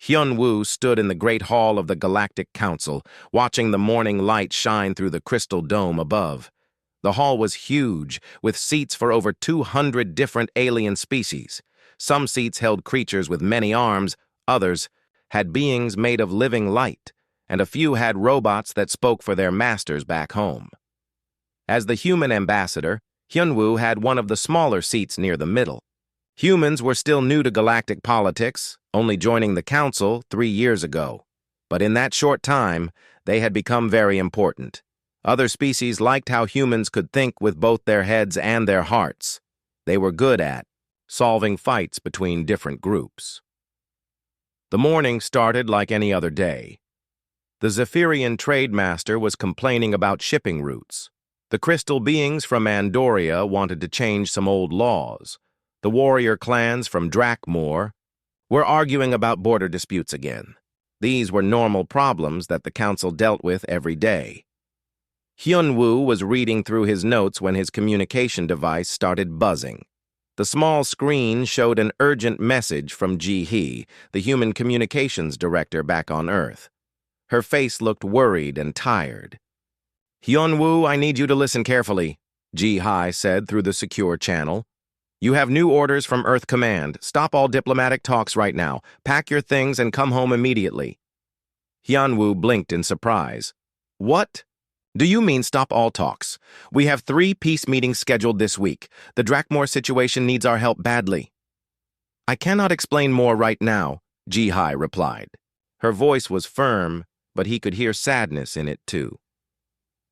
Hyun-woo stood in the great hall of the Galactic Council, watching the morning light shine through the crystal dome above. The hall was huge, with seats for over 200 different alien species. Some seats held creatures with many arms, others had beings made of living light, and a few had robots that spoke for their masters back home. As the human ambassador, Hyun-woo had one of the smaller seats near the middle. Humans were still new to galactic politics, only joining the council 3 years ago. But in that short time, they had become very important. Other species liked how humans could think with both their heads and their hearts. They were good at solving fights between different groups. The morning started like any other day. The Zephyrian trade master was complaining about shipping routes. The crystal beings from Andoria wanted to change some old laws. The warrior clans from Drakmor were arguing about border disputes again. These were normal problems that the council dealt with every day. Hyun-woo was reading through his notes when his communication device started buzzing. The small screen showed an urgent message from Ji-hee, the human communications director back on Earth. Her face looked worried and tired. "Hyun-woo, I need you to listen carefully," Ji-hee said through the secure channel. "You have new orders from Earth Command. Stop all diplomatic talks right now. Pack your things and come home immediately." Hyun-woo blinked in surprise. "What? Do you mean stop all talks? We have 3 peace meetings scheduled this week. The Drakmor situation needs our help badly." "I cannot explain more right now," Ji-hee replied. Her voice was firm, but he could hear sadness in it too.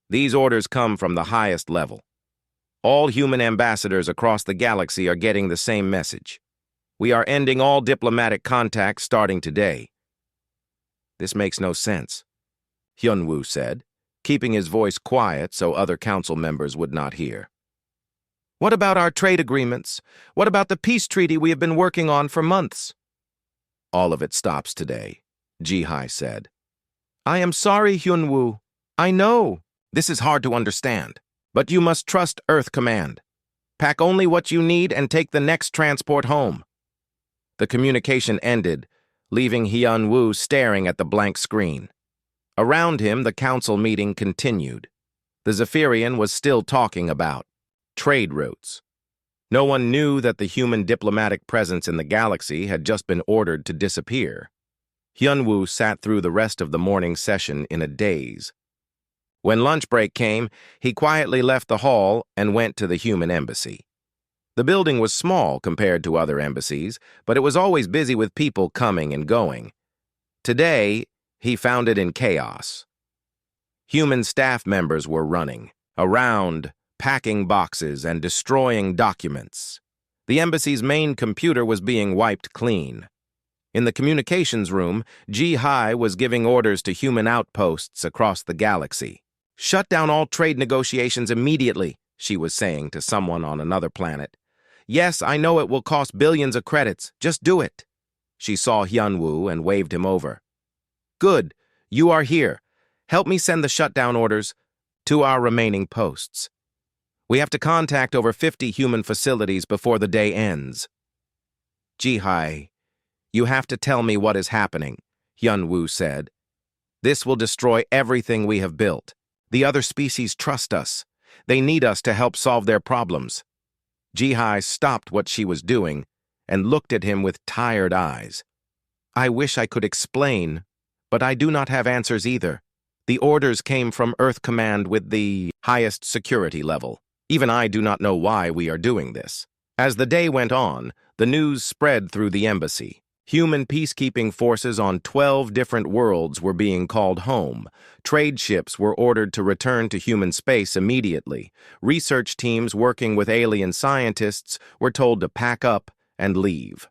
"These orders come from the highest level. All human ambassadors across the galaxy are getting the same message. We are ending all diplomatic contacts starting today." "This makes no sense," Hyun-woo said, keeping his voice quiet so other council members would not hear. "What about our trade agreements? What about the peace treaty we have been working on for months?" "All of it stops today," Ji-hee said. "I am sorry, Hyun-woo. I know this is hard to understand. But you must trust Earth Command. Pack only what you need and take the next transport home." The communication ended, leaving Hyun-woo staring at the blank screen. Around him, the council meeting continued. The Zephyrian was still talking about trade routes. No one knew that the human diplomatic presence in the galaxy had just been ordered to disappear. Hyun-woo sat through the rest of the morning session in a daze. When lunch break came, he quietly left the hall and went to the human embassy. The building was small compared to other embassies, but it was always busy with people coming and going. Today, he found it in chaos. Human staff members were running around, packing boxes and destroying documents. The embassy's main computer was being wiped clean. In the communications room, Ji-hee was giving orders to human outposts across the galaxy. "Shut down all trade negotiations immediately," she was saying to someone on another planet. "Yes, I know it will cost billions of credits. Just do it." She saw Hyun-woo and waved him over. "Good. You are here. Help me send the shutdown orders to our remaining posts. We have to contact over 50 human facilities before the day ends." "Ji-hee, you have to tell me what is happening," Hyun-woo said. "This will destroy everything we have built. The other species trust us. They need us to help solve their problems." Ji-hee stopped what she was doing and looked at him with tired eyes. "I wish I could explain, but I do not have answers either. The orders came from Earth Command with the highest security level. Even I do not know why we are doing this." As the day went on, the news spread through the embassy. Human peacekeeping forces on 12 different worlds were being called home. Trade ships were ordered to return to human space immediately. Research teams working with alien scientists were told to pack up and leave.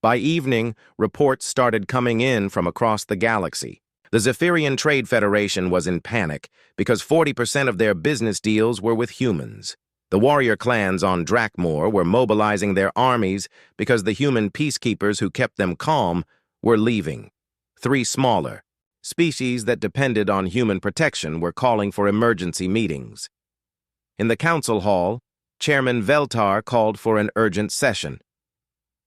By evening, reports started coming in from across the galaxy. The Zephyrian Trade Federation was in panic because 40% of their business deals were with humans. The warrior clans on Drakmor were mobilizing their armies because the human peacekeepers who kept them calm were leaving. 3 smaller species that depended on human protection were calling for emergency meetings. In the council hall, Chairman Veltar called for an urgent session.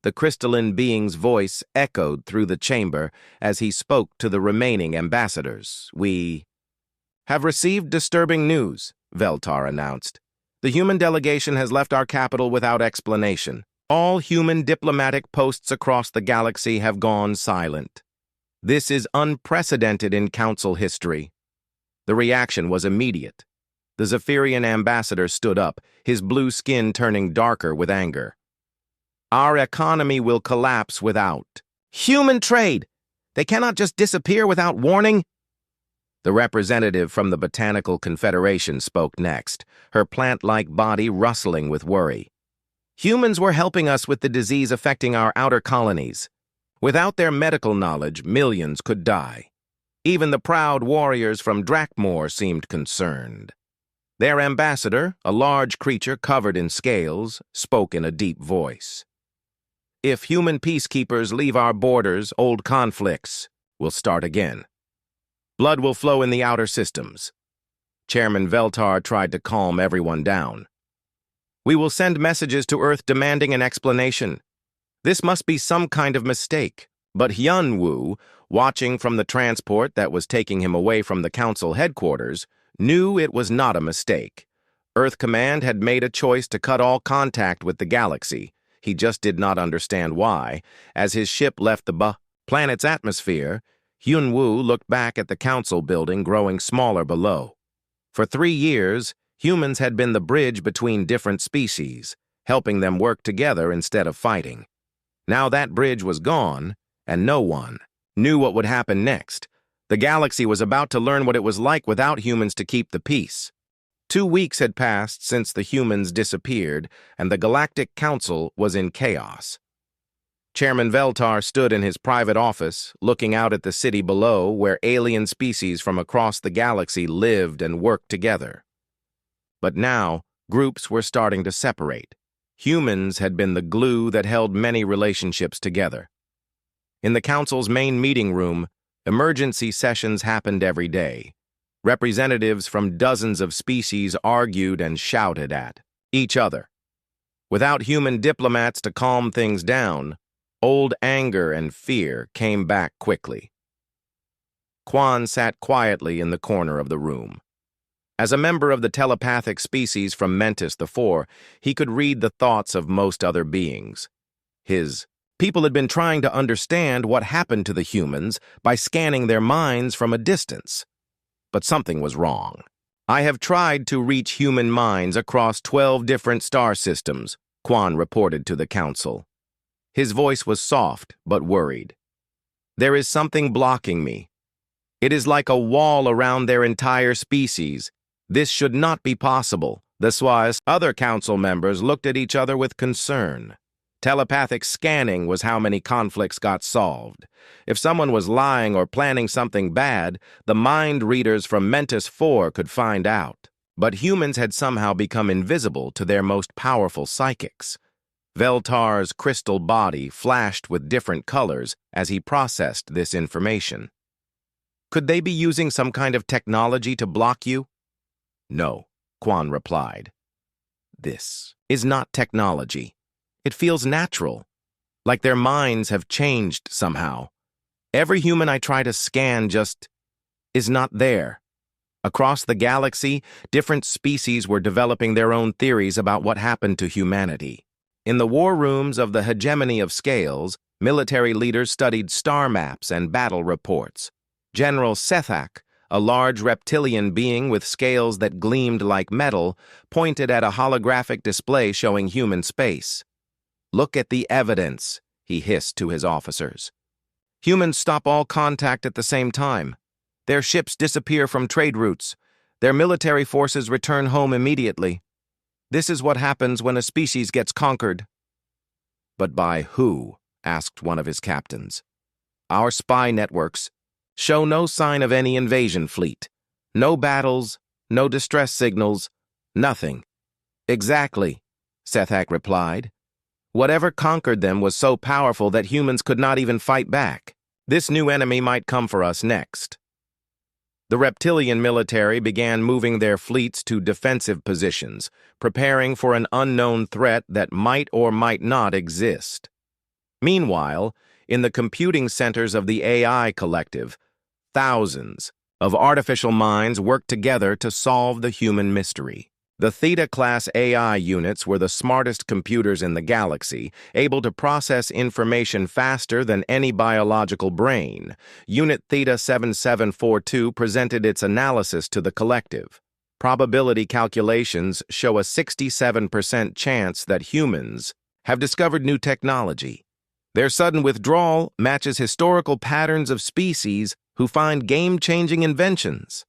The crystalline being's voice echoed through the chamber as he spoke to the remaining ambassadors. "We have received disturbing news," Veltar announced. "The human delegation has left our capital without explanation. All human diplomatic posts across the galaxy have gone silent. This is unprecedented in Council history." The reaction was immediate. The Zephyrian ambassador stood up, his blue skin turning darker with anger. "Our economy will collapse without human trade. They cannot just disappear without warning." The representative from the Botanical Confederation spoke next, her plant-like body rustling with worry. "Humans were helping us with the disease affecting our outer colonies. Without their medical knowledge, millions could die. Even the proud warriors from Drakmor seemed concerned." Their ambassador, a large creature covered in scales, spoke in a deep voice. "If human peacekeepers leave our borders, old conflicts will start again. Blood will flow in the outer systems." Chairman Veltar tried to calm everyone down. "We will send messages to Earth demanding an explanation. This must be some kind of mistake." But Hyun Woo, watching from the transport that was taking him away from the Council headquarters, knew it was not a mistake. Earth Command had made a choice to cut all contact with the galaxy. He just did not understand why. As his ship left the planet's atmosphere, Hyun Woo looked back at the Council building growing smaller below. For 3 years, humans had been the bridge between different species, helping them work together instead of fighting. Now that bridge was gone, and no one knew what would happen next. The galaxy was about to learn what it was like without humans to keep the peace. 2 weeks had passed since the humans disappeared, and the Galactic Council was in chaos. Chairman Veltar stood in his private office, looking out at the city below where alien species from across the galaxy lived and worked together. But now, groups were starting to separate. Humans had been the glue that held many relationships together. In the Council's main meeting room, emergency sessions happened every day. Representatives from dozens of species argued and shouted at each other. Without human diplomats to calm things down, old anger and fear came back quickly. Quan sat quietly in the corner of the room. As a member of the telepathic species from Mentis IV, he could read the thoughts of most other beings. His people had been trying to understand what happened to the humans by scanning their minds from a distance. But something was wrong. "I have tried to reach human minds across 12 different star systems," Quan reported to the Council. His voice was soft but worried. "There is something blocking me. It is like a wall around their entire species. This should not be possible." The SWA's other Council members looked at each other with concern. Telepathic scanning was how many conflicts got solved. If someone was lying or planning something bad, the mind readers from Mentis IV could find out. But humans had somehow become invisible to their most powerful psychics. Veltar's crystal body flashed with different colors as he processed this information. "Could they be using some kind of technology to block you?" "No," Quan replied. "This is not technology. It feels natural, like their minds have changed somehow. Every human I try to scan just is not there." Across the galaxy, different species were developing their own theories about what happened to humanity. In the war rooms of the hegemony of scales, military leaders studied star maps and battle reports. General Sethak, a large reptilian being with scales that gleamed like metal, pointed at a holographic display showing human space. "Look at the evidence," he hissed to his officers. "Humans stop all contact at the same time. Their ships disappear from trade routes. Their military forces return home immediately. This is what happens when a species gets conquered." "But by who?" asked one of his captains. "Our spy networks show no sign of any invasion fleet. No battles, no distress signals, nothing." "Exactly," Sethak replied. "Whatever conquered them was so powerful that humans could not even fight back. This new enemy might come for us next." The reptilian military began moving their fleets to defensive positions, preparing for an unknown threat that might or might not exist. Meanwhile, in the computing centers of the AI collective, thousands of artificial minds worked together to solve the human mystery. The Theta-class AI units were the smartest computers in the galaxy, able to process information faster than any biological brain. Unit Theta 7742 presented its analysis to the collective. Probability calculations show a 67% chance that humans have discovered new technology. Their sudden withdrawal matches historical patterns of species who find game-changing inventions.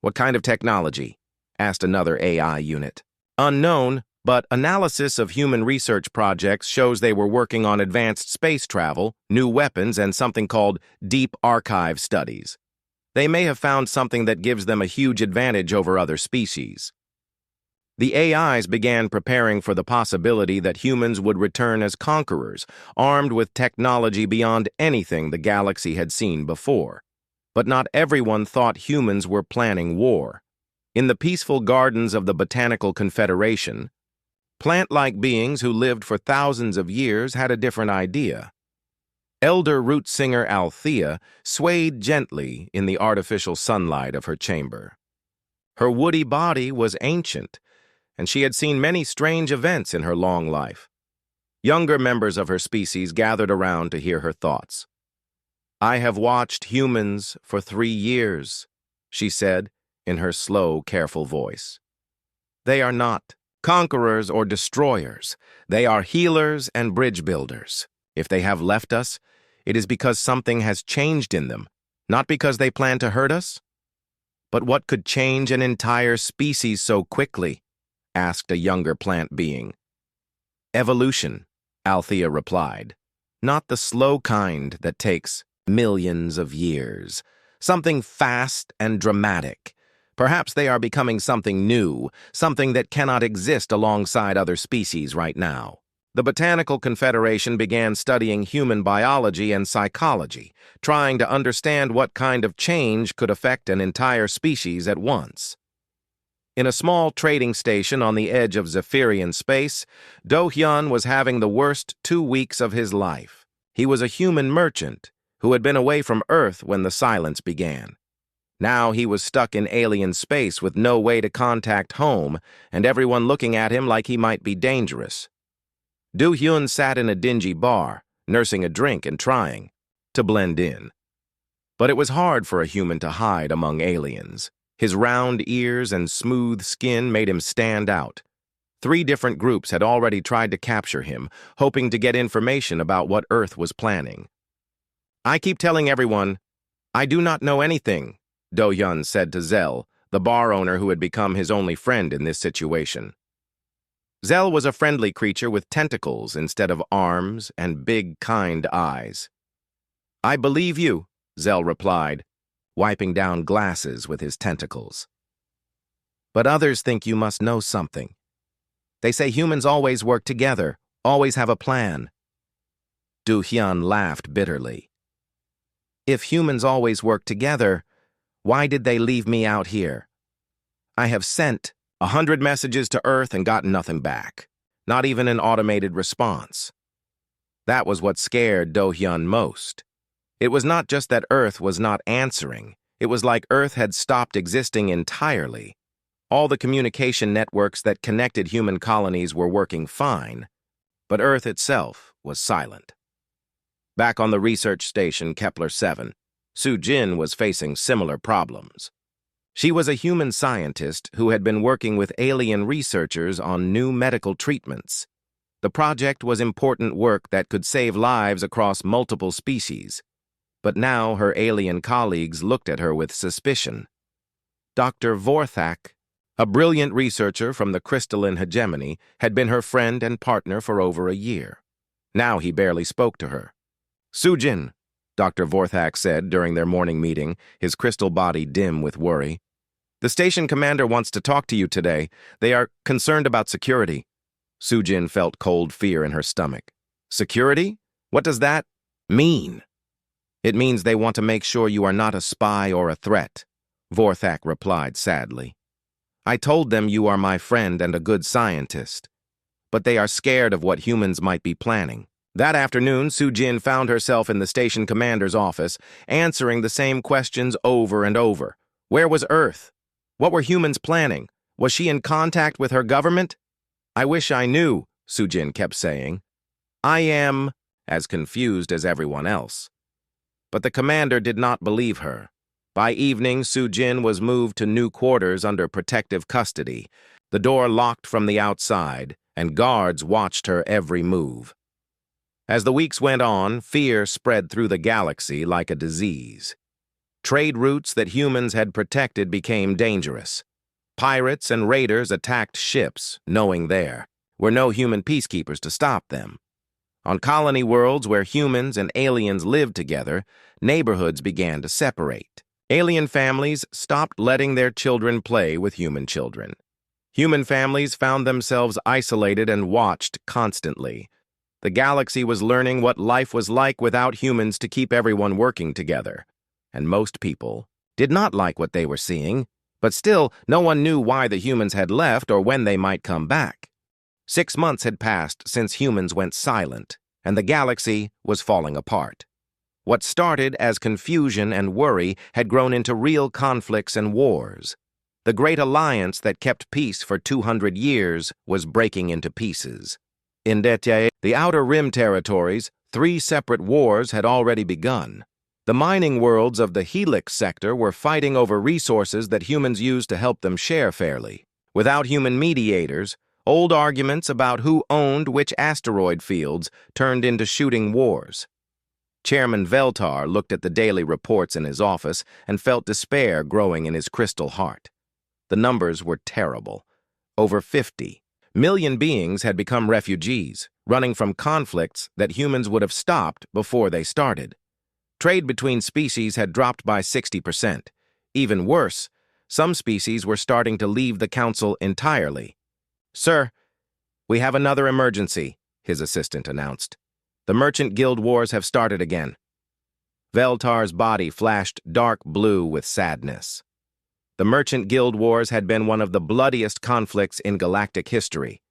What kind of technology? Asked another AI unit. Unknown, but analysis of human research projects shows they were working on advanced space travel, new weapons, and something called deep archive studies. They may have found something that gives them a huge advantage over other species. The AIs began preparing for the possibility that humans would return as conquerors, armed with technology beyond anything the galaxy had seen before. But not everyone thought humans were planning war. In the peaceful gardens of the Botanical Confederation, plant-like beings who lived for thousands of years had a different idea. Elder root singer Althea swayed gently in the artificial sunlight of her chamber. Her woody body was ancient, and she had seen many strange events in her long life. Younger members of her species gathered around to hear her thoughts. "I have watched humans for 3 years," she said in her slow, careful voice. "They are not conquerors or destroyers. They are healers and bridge builders. If they have left us, it is because something has changed in them, not because they plan to hurt us." "But what could change an entire species so quickly?" asked a younger plant being. "Evolution," Althea replied. "Not the slow kind that takes millions of years. Something fast and dramatic. Perhaps they are becoming something new, something that cannot exist alongside other species right now." The Botanical Confederation began studying human biology and psychology, trying to understand what kind of change could affect an entire species at once. In a small trading station on the edge of Zephyrian space, Do-hyun was having the worst 2 weeks of his life. He was a human merchant who had been away from Earth when the silence began. Now he was stuck in alien space with no way to contact home, and everyone looking at him like he might be dangerous. Do-hyun sat in a dingy bar, nursing a drink and trying to blend in. But it was hard for a human to hide among aliens. His round ears and smooth skin made him stand out. 3 different groups had already tried to capture him, hoping to get information about what Earth was planning. "I keep telling everyone, I do not know anything," Do-hyun said to Zell, the bar owner who had become his only friend in this situation. Zell was a friendly creature with tentacles instead of arms and big, kind eyes. "I believe you," Zell replied, wiping down glasses with his tentacles. "But others think you must know something. They say humans always work together, always have a plan." Do-hyun laughed bitterly. "If humans always work together, why did they leave me out here? I have sent 100 messages to Earth and gotten nothing back, not even an automated response." That was what scared Do-hyun most. It was not just that Earth was not answering. It was like Earth had stopped existing entirely. All the communication networks that connected human colonies were working fine, but Earth itself was silent. Back on the research station Kepler 7, Soo-jin was facing similar problems. She was a human scientist who had been working with alien researchers on new medical treatments. The project was important work that could save lives across multiple species. But now her alien colleagues looked at her with suspicion. Dr. Vorthak, a brilliant researcher from the crystalline hegemony, had been her friend and partner for over a year. Now he barely spoke to her. "Soo-jin," Dr. Vorthak said during their morning meeting, his crystal body dim with worry. "The station commander wants to talk to you today. They are concerned about security." Soo-jin felt cold fear in her stomach. "Security? What does that mean?" "It means they want to make sure you are not a spy or a threat," Vorthak replied sadly. "I told them you are my friend and a good scientist, but they are scared of what humans might be planning. That afternoon, Sujin found herself in the station commander's office, answering the same questions over and over. Where was Earth? What were humans planning? Was she in contact with her government? I wish I knew, Sujin kept saying. I am as confused as everyone else. But the commander did not believe her. By evening, Sujin was moved to new quarters under protective custody, the door locked from the outside, and guards watched her every move. As the weeks went on, fear spread through the galaxy like a disease. Trade routes that humans had protected became dangerous. Pirates and raiders attacked ships, knowing there were no human peacekeepers to stop them. On colony worlds where humans and aliens lived together, neighborhoods began to separate. Alien families stopped letting their children play with human children. Human families found themselves isolated and watched constantly. The galaxy was learning what life was like without humans to keep everyone working together. And most people did not like what they were seeing, but still no one knew why the humans had left or when they might come back. 6 months had passed since humans went silent, and the galaxy was falling apart. What started as confusion and worry had grown into real conflicts and wars. The great alliance that kept peace for 200 years was breaking into pieces. In the Outer Rim territories, 3 separate wars had already begun. The mining worlds of the Helix sector were fighting over resources that humans used to help them share fairly. Without human mediators, old arguments about who owned which asteroid fields turned into shooting wars. Chairman Veltar looked at the daily reports in his office and felt despair growing in his crystal heart. The numbers were terrible. Over 50 million beings had become refugees, running from conflicts that humans would have stopped before they started. Trade between species had dropped by 60%. Even worse, some species were starting to leave the council entirely. "Sir, we have another emergency," his assistant announced. "The Merchant Guild Wars have started again." Veltar's body flashed dark blue with sadness. The Merchant Guild Wars had been one of the bloodiest conflicts in galactic history.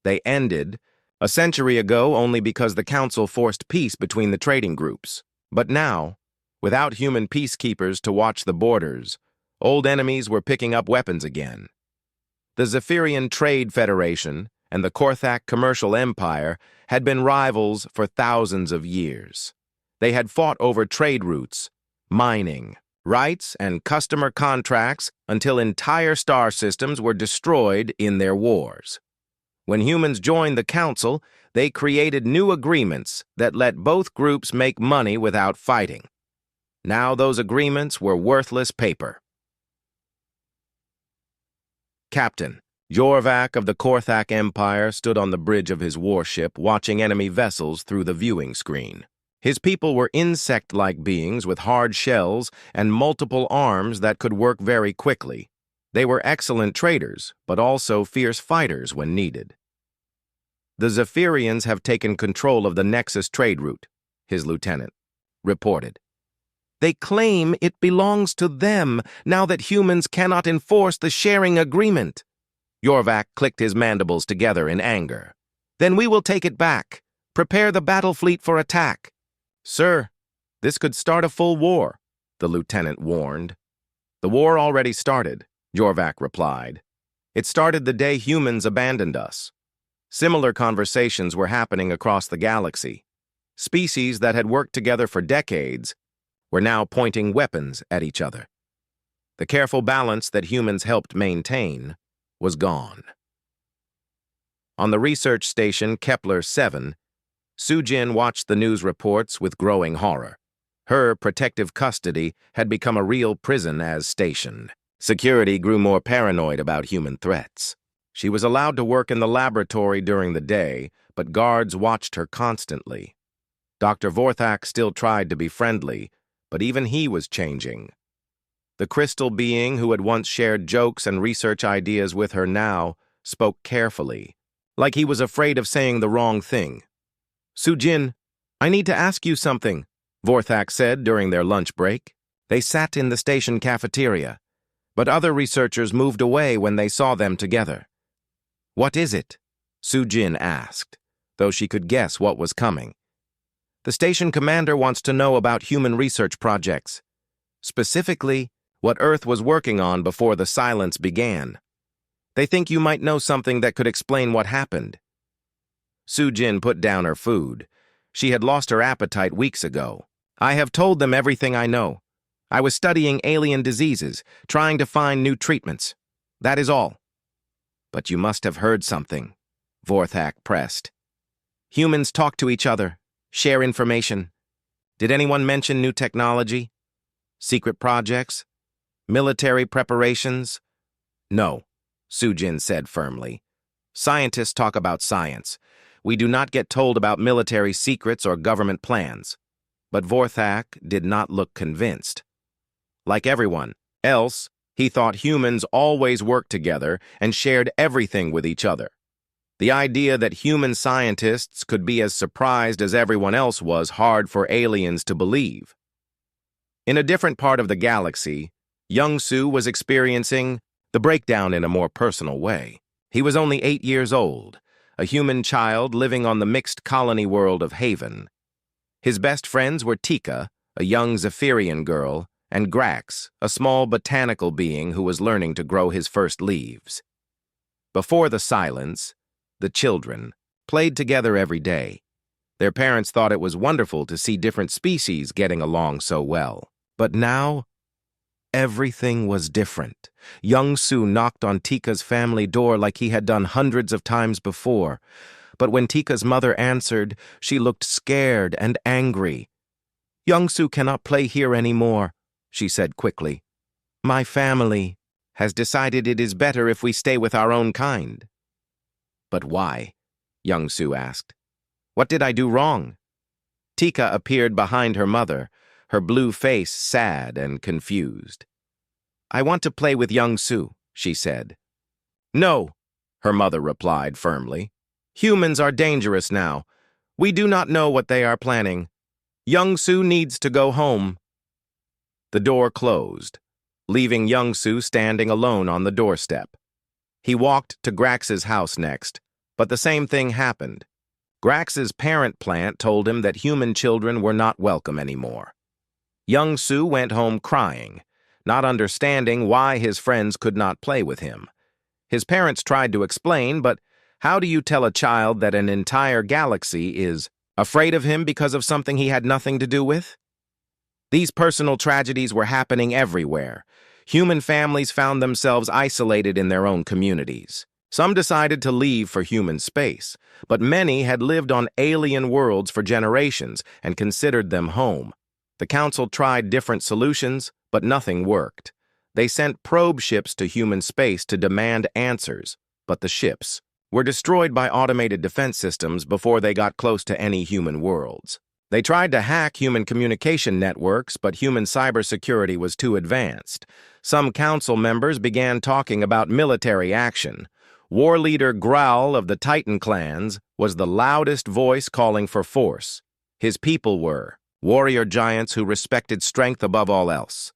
They ended a century ago only because the Council forced peace between the trading groups. But now, without human peacekeepers to watch the borders, old enemies were picking up weapons again. The Zephyrian Trade Federation and the Korthak Commercial Empire had been rivals for thousands of years. They had fought over trade routes, mining, rights, and customer contracts until entire star systems were destroyed in their wars. When humans joined the Council, they created new agreements that let both groups make money without fighting. Now those agreements were worthless paper. Captain Jorvac of the Korthak Empire stood on the bridge of his warship watching enemy vessels through the viewing screen. His people were insect-like beings with hard shells and multiple arms that could work very quickly. They were excellent traders, but also fierce fighters when needed. "The Zephyrians have taken control of the Nexus trade route," his lieutenant reported. "They claim it belongs to them now that humans cannot enforce the sharing agreement." Jorvac clicked his mandibles together in anger. "Then we will take it back. Prepare the battle fleet for attack." "Sir, this could start a full war," the lieutenant warned. "The war already started," Jorvac replied. "It started the day humans abandoned us." Similar conversations were happening across the galaxy. Species that had worked together for decades were now pointing weapons at each other. The careful balance that humans helped maintain was gone. On the research station Kepler 7, Sujin watched the news reports with growing horror. Her protective custody had become a real prison as stationed. Security grew more paranoid about human threats. She was allowed to work in the laboratory during the day, but guards watched her constantly. Dr. Vorthak still tried to be friendly, but even he was changing. The crystal being who had once shared jokes and research ideas with her now spoke carefully, like he was afraid of saying the wrong thing. "Sujin, I need to ask you something," Vorthak said during their lunch break. They sat in the station cafeteria, but other researchers moved away when they saw them together. "What is it?" Sujin asked, though she could guess what was coming. The station commander wants to know about human research projects, specifically what Earth was working on before the silence began. They think you might know something that could explain what happened. Su-Jin put down her food. She had lost her appetite weeks ago. I have told them everything I know. I was studying alien diseases, trying to find new treatments. That is all. But you must have heard something, Vorthak pressed. Humans talk to each other, share information. Did anyone mention new technology? Secret projects? Military preparations? No, Su-Jin said firmly. Scientists talk about science. We do not get told about military secrets or government plans. But Vorthak did not look convinced. Like everyone else, he thought humans always worked together and shared everything with each other. The idea that human scientists could be as surprised as everyone else was hard for aliens to believe. In a different part of the galaxy, young Su was experiencing the breakdown in a more personal way. He was only 8 years old, a human child living on the mixed colony world of Haven. His best friends were Tika, a young Zephyrian girl, and Grax, a small botanical being who was learning to grow his first leaves. Before the silence, the children played together every day. Their parents thought it was wonderful to see different species getting along so well. But now, everything was different. Young Su knocked on Tika's family door like he had done hundreds of times before. But when Tika's mother answered, she looked scared and angry. Young Su cannot play here anymore, she said quickly. My family has decided it is better if we stay with our own kind. But why? Young Su asked. What did I do wrong? Tika appeared behind her mother, her blue face sad and confused. I want to play with young Su, she said. No, her mother replied firmly. Humans are dangerous now. We do not know what they are planning. Young Su needs to go home. The door closed, leaving young Su standing alone on the doorstep. He walked to Grax's house next, but the same thing happened. Grax's parent plant told him that human children were not welcome anymore. Young Su went home crying, not understanding why his friends could not play with him. His parents tried to explain, but how do you tell a child that an entire galaxy is afraid of him because of something he had nothing to do with? These personal tragedies were happening everywhere. Human families found themselves isolated in their own communities. Some decided to leave for human space, but many had lived on alien worlds for generations and considered them home. The council tried different solutions, but nothing worked. They sent probe ships to human space to demand answers, but the ships were destroyed by automated defense systems before they got close to any human worlds. They tried to hack human communication networks, but human cybersecurity was too advanced. Some council members began talking about military action. War leader Growl of the Titan clans was the loudest voice calling for force. His people were warrior giants who respected strength above all else.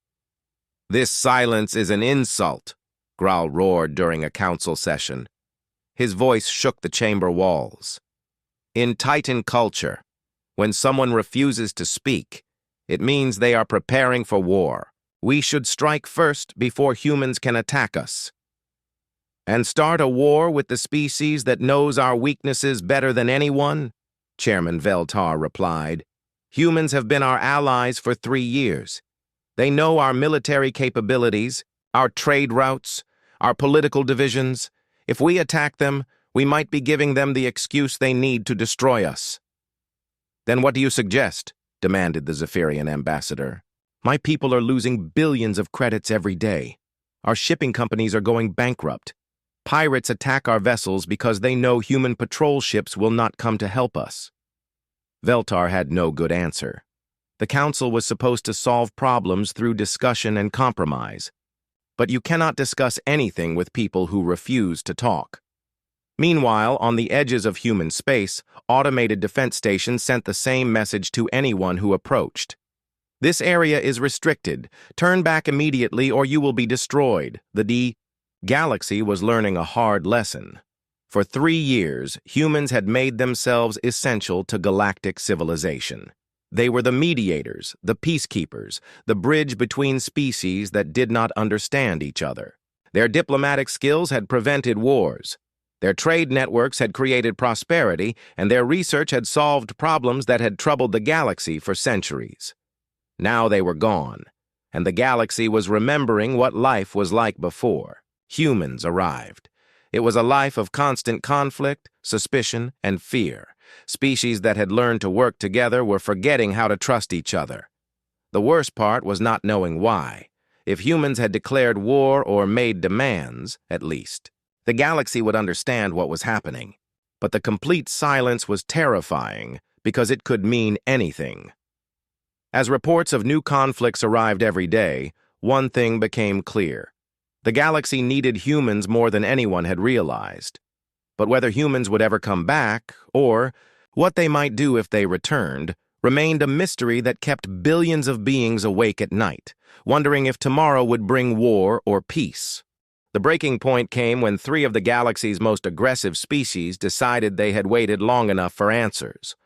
This silence is an insult, Growl roared during a council session. His voice shook the chamber walls. In Titan culture, when someone refuses to speak, it means they are preparing for war. We should strike first before humans can attack us. And start a war with the species that knows our weaknesses better than anyone? Chairman Veltar replied. Humans have been our allies for 3 years. They know our military capabilities, our trade routes, our political divisions. If we attack them, we might be giving them the excuse they need to destroy us. Then what do you suggest? Demanded the Zephyrian ambassador. My people are losing billions of credits every day. Our shipping companies are going bankrupt. Pirates attack our vessels because they know human patrol ships will not come to help us. Veltar had no good answer. The council was supposed to solve problems through discussion and compromise. But you cannot discuss anything with people who refuse to talk. Meanwhile, on the edges of human space, automated defense stations sent the same message to anyone who approached. This area is restricted. Turn back immediately or you will be destroyed. The galaxy was learning a hard lesson. For 3 years, humans had made themselves essential to galactic civilization. They were the mediators, the peacekeepers, the bridge between species that did not understand each other. Their diplomatic skills had prevented wars. Their trade networks had created prosperity, and their research had solved problems that had troubled the galaxy for centuries. Now they were gone, and the galaxy was remembering what life was like before. Humans arrived. It was a life of constant conflict, suspicion, and fear. Species that had learned to work together were forgetting how to trust each other. The worst part was not knowing why. If humans had declared war or made demands, at least, the galaxy would understand what was happening. But the complete silence was terrifying because it could mean anything. As reports of new conflicts arrived every day, one thing became clear. The galaxy needed humans more than anyone had realized. But whether humans would ever come back, or what they might do if they returned, remained a mystery that kept billions of beings awake at night, wondering if tomorrow would bring war or peace. The breaking point came when 3 of the galaxy's most aggressive species decided they had waited long enough for answers.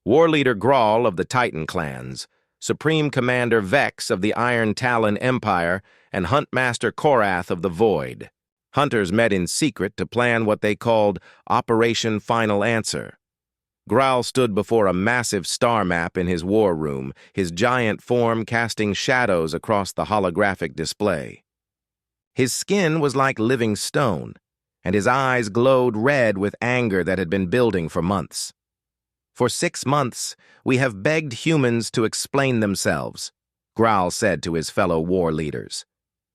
War leader Grawl of the Titan clans, Supreme Commander Vex of the Iron Talon Empire, and Huntmaster Korath of the Void. Hunters met in secret to plan what they called Operation Final Answer. Grawl stood before a massive star map in his war room, his giant form casting shadows across the holographic display. His skin was like living stone, and his eyes glowed red with anger that had been building for months. For 6 months, we have begged humans to explain themselves, Grawl said to his fellow war leaders.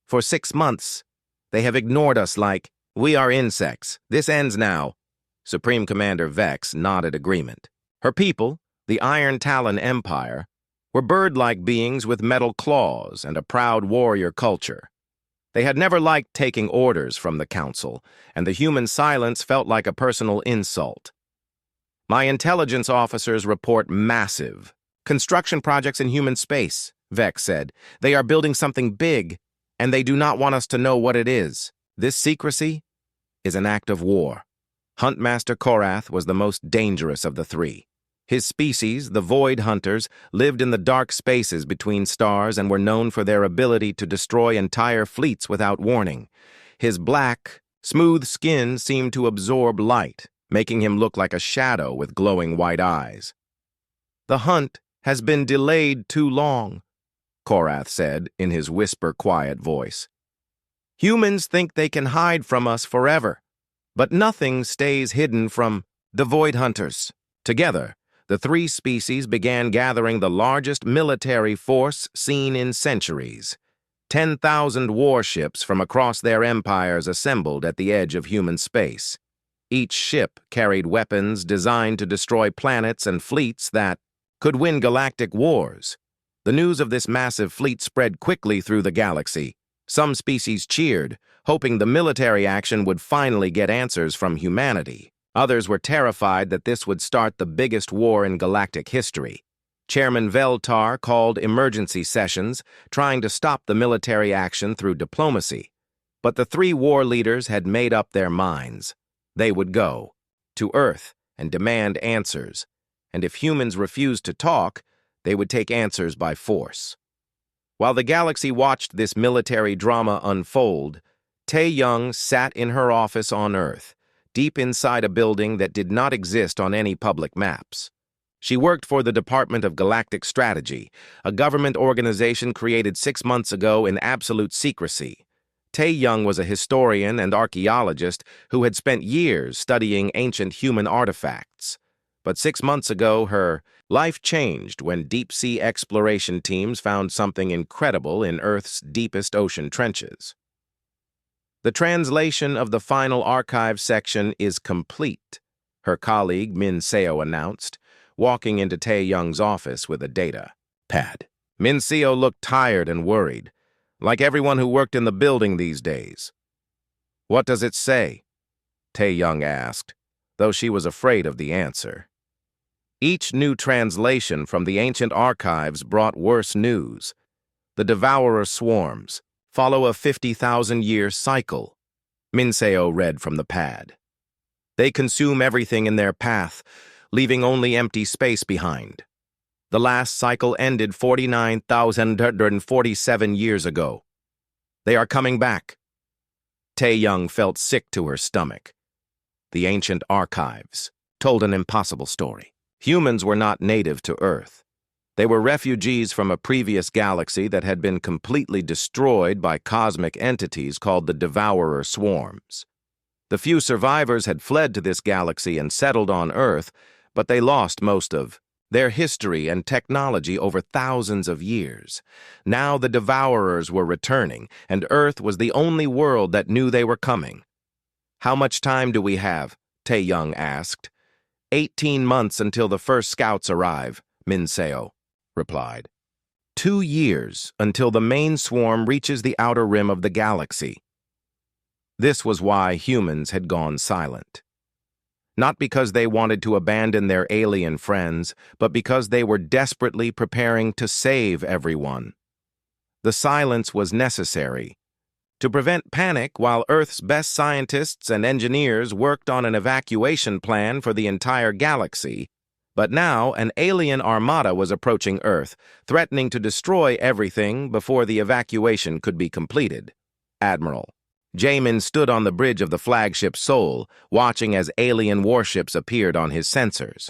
For 6 months, they have ignored us like, we are insects. This ends now. Supreme Commander Vex nodded agreement. Her people, the Iron Talon Empire, were bird-like beings with metal claws and a proud warrior culture. They had never liked taking orders from the Council, and the human silence felt like a personal insult. My intelligence officers report massive construction projects in human space, Vex said. They are building something big, and they do not want us to know what it is. This secrecy is an act of war. Huntmaster Korath was the most dangerous of the 3. His species, the Void Hunters, lived in the dark spaces between stars and were known for their ability to destroy entire fleets without warning. His black, smooth skin seemed to absorb light, making him look like a shadow with glowing white eyes. The hunt has been delayed too long, Korath said in his whisper-quiet voice. Humans think they can hide from us forever, but nothing stays hidden from the Void Hunters. Together, the 3 species began gathering the largest military force seen in centuries. 10,000 warships from across their empires assembled at the edge of human space. Each ship carried weapons designed to destroy planets and fleets that could win galactic wars. The news of this massive fleet spread quickly through the galaxy. Some species cheered, hoping the military action would finally get answers from humanity. Others were terrified that this would start the biggest war in galactic history. Chairman Veltar called emergency sessions, trying to stop the military action through diplomacy. But the 3 war leaders had made up their minds. They would go to Earth and demand answers, and if humans refused to talk, they would take answers by force. While the galaxy watched this military drama unfold, Tae Young sat in her office on Earth, deep inside a building that did not exist on any public maps. She worked for the Department of Galactic Strategy, a government organization created 6 months ago in absolute secrecy. Tae Young was a historian and archaeologist who had spent years studying ancient human artifacts. But 6 months ago, her life changed when deep-sea exploration teams found something incredible in Earth's deepest ocean trenches. The translation of the final archive section is complete, her colleague Min Seo announced, walking into Tae Young's office with a data pad. Min Seo looked tired and worried, like everyone who worked in the building these days. What does it say? Tae Young asked, though she was afraid of the answer. Each new translation from the ancient archives brought worse news. The devourer swarms follow a 50,000-year cycle, Min Seo read from the pad. They consume everything in their path, leaving only empty space behind. The last cycle ended 49,147 years ago. They are coming back. Tae-young felt sick to her stomach. The ancient archives told an impossible story. Humans were not native to Earth. They were refugees from a previous galaxy that had been completely destroyed by cosmic entities called the Devourer Swarms. The few survivors had fled to this galaxy and settled on Earth, but they lost most of their history and technology over thousands of years. Now the Devourers were returning, and Earth was the only world that knew they were coming. "How much time do we have?" Tae-young asked. 18 months until the first scouts arrive," Min-seo replied. 2 years until the main swarm reaches the outer rim of the galaxy. This was why humans had gone silent. Not because they wanted to abandon their alien friends, but because they were desperately preparing to save everyone. The silence was necessary to prevent panic while Earth's best scientists and engineers worked on an evacuation plan for the entire galaxy. But now an alien armada was approaching Earth, threatening to destroy everything before the evacuation could be completed. Admiral Jamin stood on the bridge of the flagship Seoul, watching as alien warships appeared on his sensors.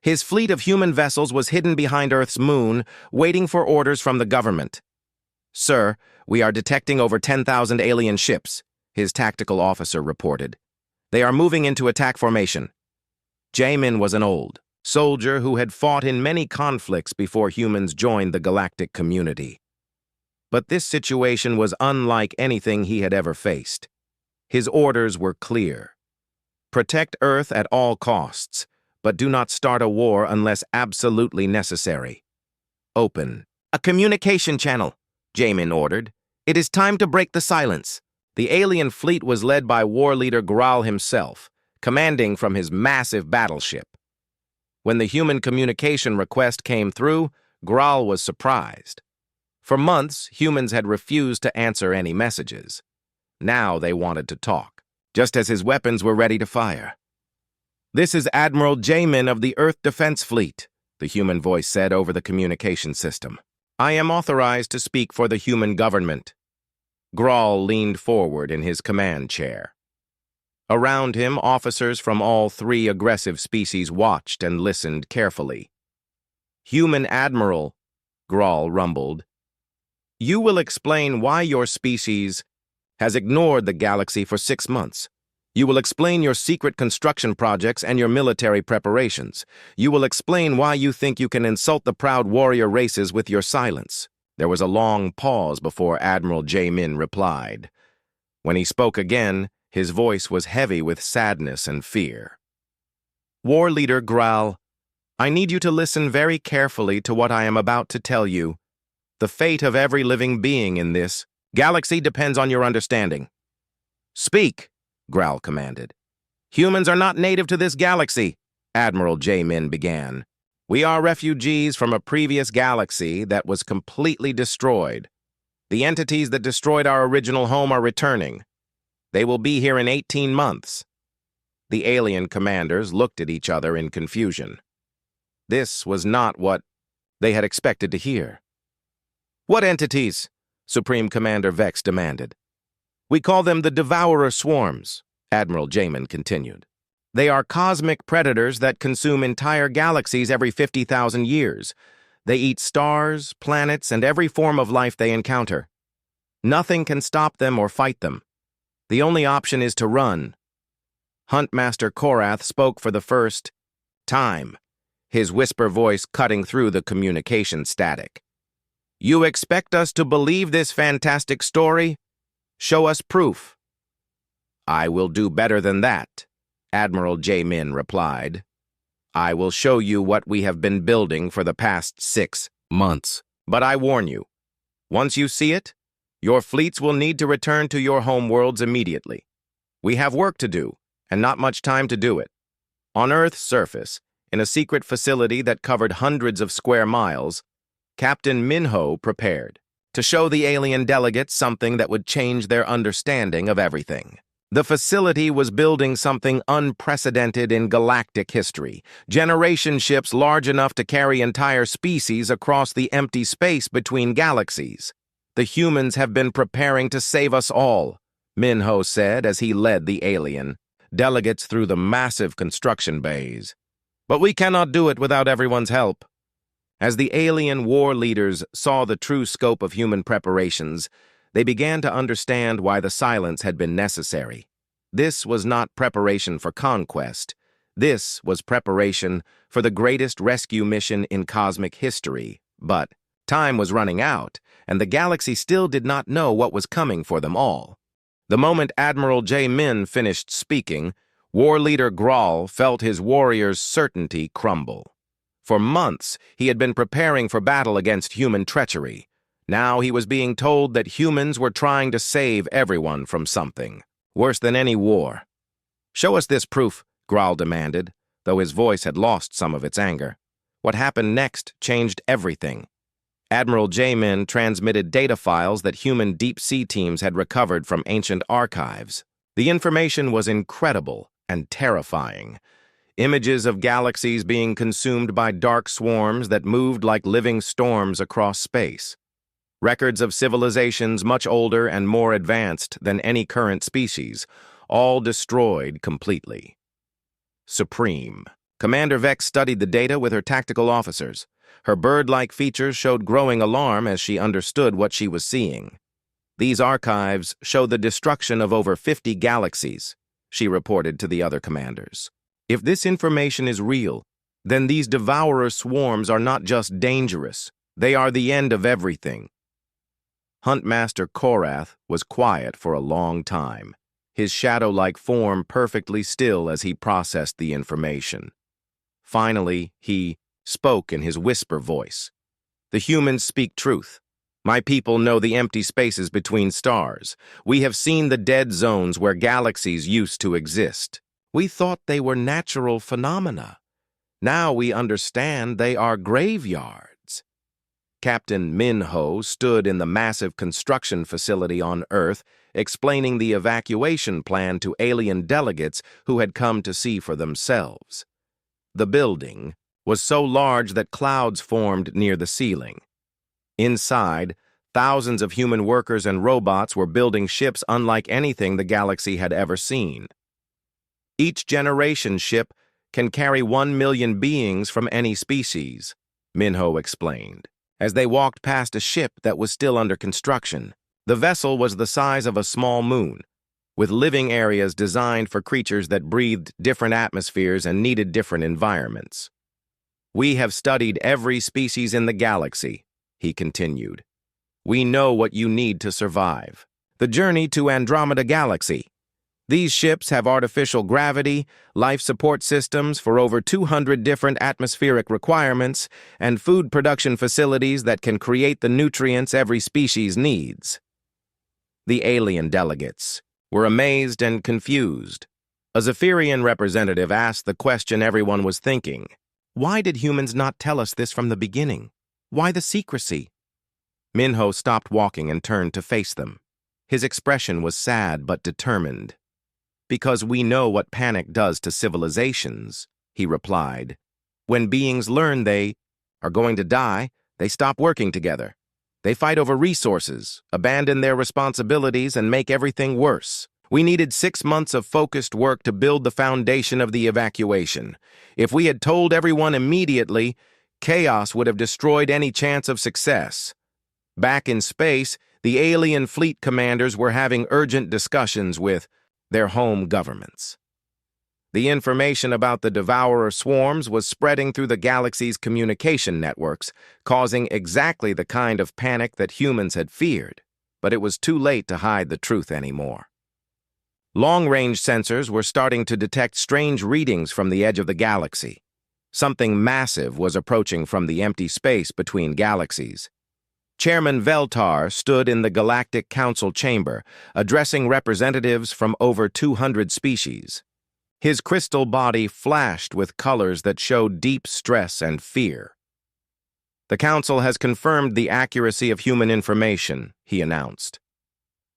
His fleet of human vessels was hidden behind Earth's moon, waiting for orders from the government. "Sir, we are detecting over 10,000 alien ships," his tactical officer reported. "They are moving into attack formation." Jamin was an old soldier who had fought in many conflicts before humans joined the galactic community. But this situation was unlike anything he had ever faced. His orders were clear. Protect Earth at all costs, but do not start a war unless absolutely necessary. "Open a communication channel," Jamin ordered. "It is time to break the silence." The alien fleet was led by war leader Gral himself, commanding from his massive battleship. When the human communication request came through, Gral was surprised. For months, humans had refused to answer any messages. Now they wanted to talk, just as his weapons were ready to fire. "This is Admiral Jamin of the Earth Defense Fleet," the human voice said over the communication system. "I am authorized to speak for the human government." Gral leaned forward in his command chair. Around him, officers from all 3 aggressive species watched and listened carefully. "Human Admiral," Gral rumbled, "you will explain why your species has ignored the galaxy for 6 months. You will explain your secret construction projects and your military preparations. You will explain why you think you can insult the proud warrior races with your silence." There was a long pause before Admiral Jamin replied. When he spoke again, his voice was heavy with sadness and fear. "War Leader Gral, I need you to listen very carefully to what I am about to tell you. The fate of every living being in this galaxy depends on your understanding." "Speak," Gral commanded. "Humans are not native to this galaxy," Admiral Jamin began. "We are refugees from a previous galaxy that was completely destroyed. The entities that destroyed our original home are returning. They will be here in 18 months. The alien commanders looked at each other in confusion. This was not what they had expected to hear. "What entities?" Supreme Commander Vex demanded. "We call them the Devourer Swarms," Admiral Jamin continued. "They are cosmic predators that consume entire galaxies every 50,000 years. They eat stars, planets, and every form of life they encounter. Nothing can stop them or fight them. The only option is to run." Huntmaster Korath spoke for the first time, his whisper voice cutting through the communication static. "You expect us to believe this fantastic story? Show us proof." "I will do better than that," Admiral Jamin replied. "I will show you what we have been building for the past 6 months. But I warn you, once you see it, your fleets will need to return to your homeworlds immediately. We have work to do, and not much time to do it. On Earth's surface, in a secret facility that covered hundreds of square miles, Captain Minho prepared to show the alien delegates something that would change their understanding of everything. The facility was building something unprecedented in galactic history, generation ships large enough to carry entire species across the empty space between galaxies. "The humans have been preparing to save us all," Minho said as he led the alien delegates through the massive construction bays. "But we cannot do it without everyone's help." As the alien war leaders saw the true scope of human preparations, they began to understand why the silence had been necessary. This was not preparation for conquest. This was preparation for the greatest rescue mission in cosmic history. But time was running out, and the galaxy still did not know what was coming for them all. The moment Admiral J. Min finished speaking, war leader Grawl felt his warriors' certainty crumble. For months, he had been preparing for battle against human treachery. Now he was being told that humans were trying to save everyone from something worse than any war. "Show us this proof," Grawl demanded, though his voice had lost some of its anger. What happened next changed everything. Admiral Jamin transmitted data files that human deep-sea teams had recovered from ancient archives. The information was incredible and terrifying. Images of galaxies being consumed by dark swarms that moved like living storms across space. Records of civilizations much older and more advanced than any current species, all destroyed completely. Supreme. Commander Vex studied the data with her tactical officers. Her bird-like features showed growing alarm as she understood what she was seeing. "These archives show the destruction of over 50 galaxies," she reported to the other commanders. "If this information is real, then these devourer swarms are not just dangerous, they are the end of everything." Huntmaster Korath was quiet for a long time, his shadow-like form perfectly still as he processed the information. Finally, he spoke in his whisper voice. "The humans speak truth. My people know the empty spaces between stars. We have seen the dead zones where galaxies used to exist. We thought they were natural phenomena. Now we understand they are graveyards." Captain Minho stood in the massive construction facility on Earth, explaining the evacuation plan to alien delegates who had come to see for themselves. The building was so large that clouds formed near the ceiling. Inside, thousands of human workers and robots were building ships unlike anything the galaxy had ever seen. "Each generation ship can carry 1 million beings from any species," Minho explained, as they walked past a ship that was still under construction. The vessel was the size of a small moon, with living areas designed for creatures that breathed different atmospheres and needed different environments. "We have studied every species in the galaxy," he continued. "We know what you need to survive. The journey to Andromeda Galaxy. These ships have artificial gravity, life support systems for over 200 different atmospheric requirements, and food production facilities that can create the nutrients every species needs." The alien delegates were amazed and confused. A Zephyrian representative asked the question everyone was thinking. Why did humans not tell us this from the beginning? Why the secrecy? Minho stopped walking and turned to face them. His expression was sad but determined. "Because we know what panic does to civilizations," he replied. "When beings learn they are going to die, they stop working together. They fight over resources, abandon their responsibilities, and make everything worse. We needed 6 months of focused work to build the foundation of the evacuation. If we had told everyone immediately, chaos would have destroyed any chance of success." Back in space, the alien fleet commanders were having urgent discussions with their home governments. The information about the devourer swarms was spreading through the galaxy's communication networks, causing exactly the kind of panic that humans had feared. But it was too late to hide the truth anymore. Long-range sensors were starting to detect strange readings from the edge of the galaxy. Something massive was approaching from the empty space between galaxies. Chairman Veltar stood in the Galactic Council chamber, addressing representatives from over 200 species. His crystal body flashed with colors that showed deep stress and fear. "The Council has confirmed the accuracy of human information," he announced.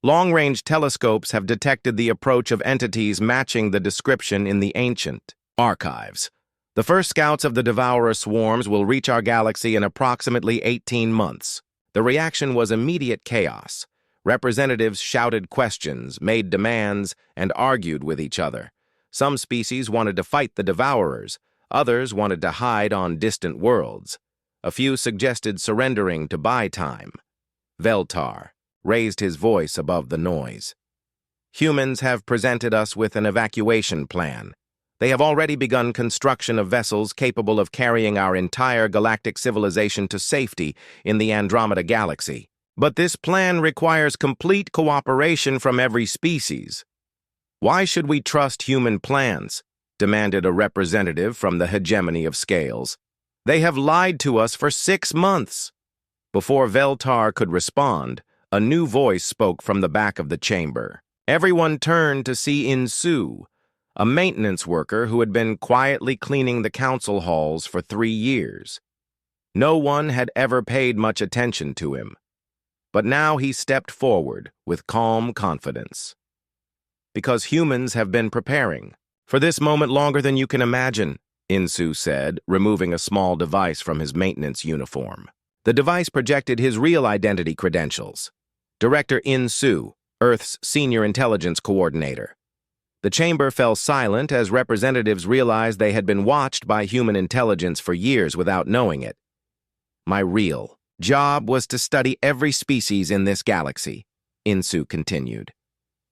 Long-range telescopes have detected the approach of entities matching the description in the ancient archives. The first scouts of the devourer swarms will reach our galaxy in approximately 18 months. The reaction was immediate chaos. Representatives shouted questions, made demands, and argued with each other. Some species wanted to fight the devourers. Others wanted to hide on distant worlds. A few suggested surrendering to buy time. Veltar raised his voice above the noise. Humans have presented us with an evacuation plan. They have already begun construction of vessels capable of carrying our entire galactic civilization to safety in the Andromeda Galaxy. But this plan requires complete cooperation from every species. Why should we trust human plans? Demanded a representative from the hegemony of scales. They have lied to us for 6 months. Before Veltar could respond, a new voice spoke from the back of the chamber. Everyone turned to see Insu, a maintenance worker who had been quietly cleaning the council halls for 3 years. No one had ever paid much attention to him. But now he stepped forward with calm confidence. Because humans have been preparing for this moment longer than you can imagine, Insu said, removing a small device from his maintenance uniform. The device projected his real identity credentials. Director Insu, Earth's Senior Intelligence Coordinator. The chamber fell silent as representatives realized they had been watched by human intelligence for years without knowing it. My real job was to study every species in this galaxy, Insu continued.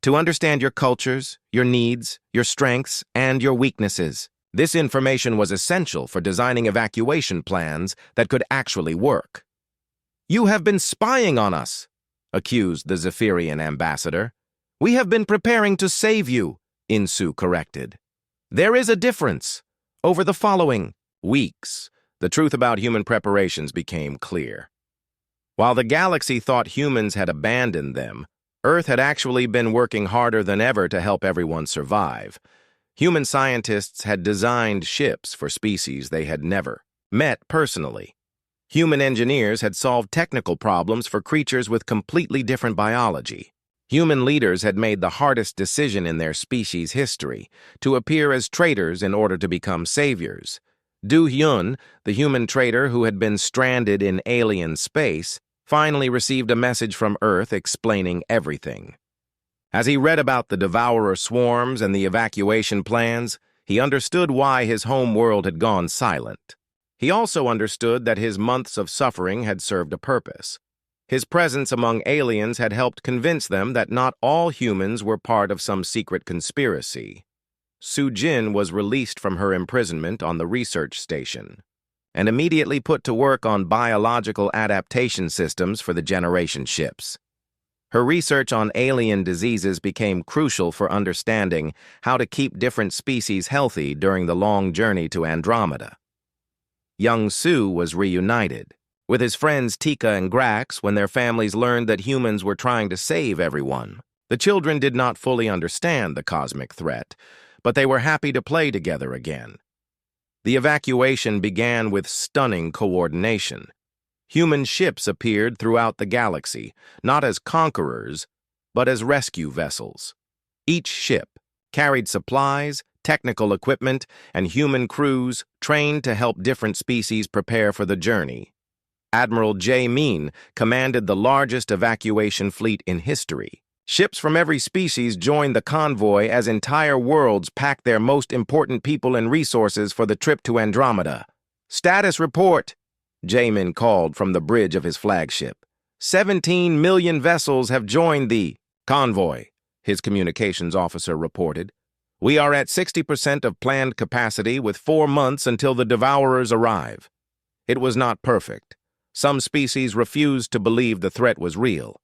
To understand your cultures, your needs, your strengths, and your weaknesses. This information was essential for designing evacuation plans that could actually work. You have been spying on us, accused the Zephyrian ambassador. We have been preparing to save you, Insu corrected. There is a difference. Over the following weeks, the truth about human preparations became clear. While the galaxy thought humans had abandoned them, Earth had actually been working harder than ever to help everyone survive. Human scientists had designed ships for species they had never met personally. Human engineers had solved technical problems for creatures with completely different biology. Human leaders had made the hardest decision in their species' history, to appear as traitors in order to become saviors. Du Hyun, the human traitor who had been stranded in alien space, finally received a message from Earth explaining everything. As he read about the devourer swarms and the evacuation plans, he understood why his home world had gone silent. He also understood that his months of suffering had served a purpose. His presence among aliens had helped convince them that not all humans were part of some secret conspiracy. Su Jin was released from her imprisonment on the research station and immediately put to work on biological adaptation systems for the generation ships. Her research on alien diseases became crucial for understanding how to keep different species healthy during the long journey to Andromeda. Young Su was reunited with his friends Tika and Grax when their families learned that humans were trying to save everyone. The children did not fully understand the cosmic threat, but they were happy to play together again. The evacuation began with stunning coordination. Human ships appeared throughout the galaxy, not as conquerors, but as rescue vessels. Each ship carried supplies, technical equipment, and human crews trained to help different species prepare for the journey. Admiral Jae Min commanded the largest evacuation fleet in history. Ships from every species joined the convoy as entire worlds packed their most important people and resources for the trip to Andromeda. Status report, Jamin called from the bridge of his flagship. 17 million vessels have joined the convoy, his communications officer reported. We are at 60% of planned capacity with 4 months until the devourers arrive. It was not perfect. Some species refused to believe the threat was real.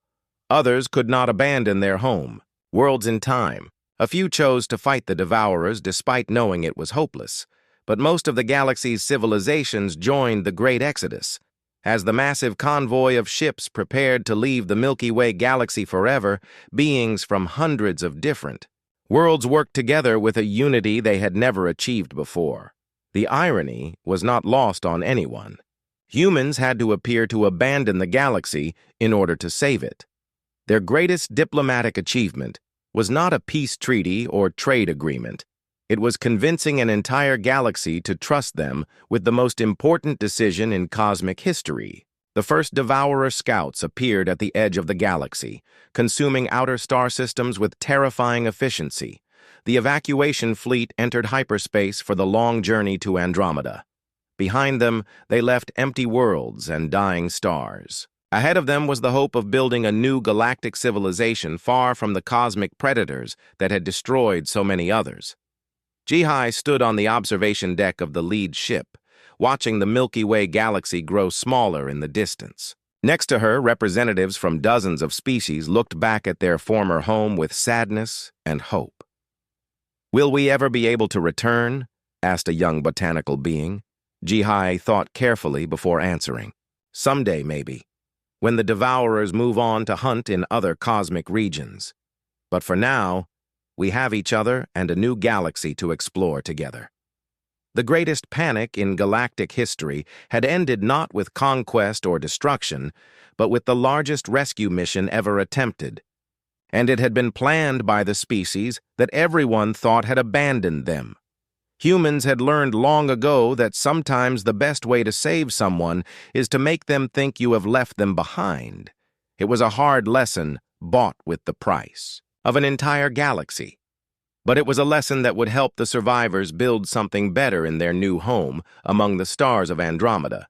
Others could not abandon their home, worlds in time. A few chose to fight the devourers despite knowing it was hopeless. But most of the galaxy's civilizations joined the Great Exodus. As the massive convoy of ships prepared to leave the Milky Way galaxy forever, beings from hundreds of different worlds worked together with a unity they had never achieved before. The irony was not lost on anyone. Humans had to appear to abandon the galaxy in order to save it. Their greatest diplomatic achievement was not a peace treaty or trade agreement. It was convincing an entire galaxy to trust them with the most important decision in cosmic history. The first Devourer scouts appeared at the edge of the galaxy, consuming outer star systems with terrifying efficiency. The evacuation fleet entered hyperspace for the long journey to Andromeda. Behind them, they left empty worlds and dying stars. Ahead of them was the hope of building a new galactic civilization far from the cosmic predators that had destroyed so many others. Jihai stood on the observation deck of the lead ship, watching the Milky Way galaxy grow smaller in the distance. Next to her, representatives from dozens of species looked back at their former home with sadness and hope. "Will we ever be able to return?" asked a young botanical being. Jihai thought carefully before answering. "Someday, maybe, when the Devourers move on to hunt in other cosmic regions. But for now, we have each other and a new galaxy to explore together." The greatest panic in galactic history had ended not with conquest or destruction, but with the largest rescue mission ever attempted. And it had been planned by the species that everyone thought had abandoned them. Humans had learned long ago that sometimes the best way to save someone is to make them think you have left them behind. It was a hard lesson bought with the price of an entire galaxy. But it was a lesson that would help the survivors build something better in their new home among the stars of Andromeda.